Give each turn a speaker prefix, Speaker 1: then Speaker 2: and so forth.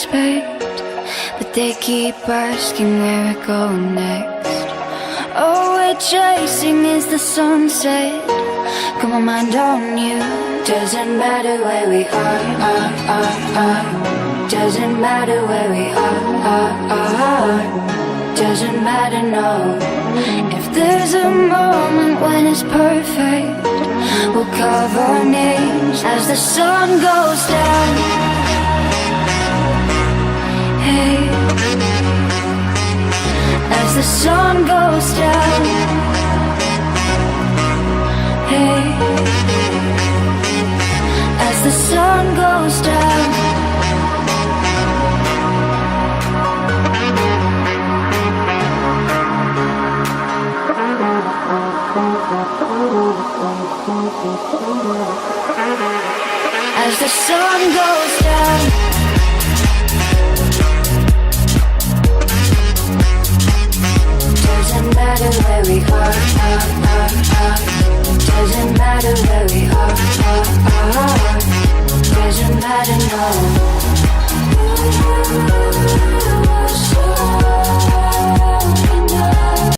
Speaker 1: respect, but they keep asking where we're going next. All we're chasing is the sunset. Got my mind on you. Doesn't matter where we are. Doesn't matter where we are. Doesn't matter, no. If there's a moment when it's perfect, we'll carve our names as the sun goes down. Hey, as the sun goes down. Hey, as the sun goes down. As the sun goes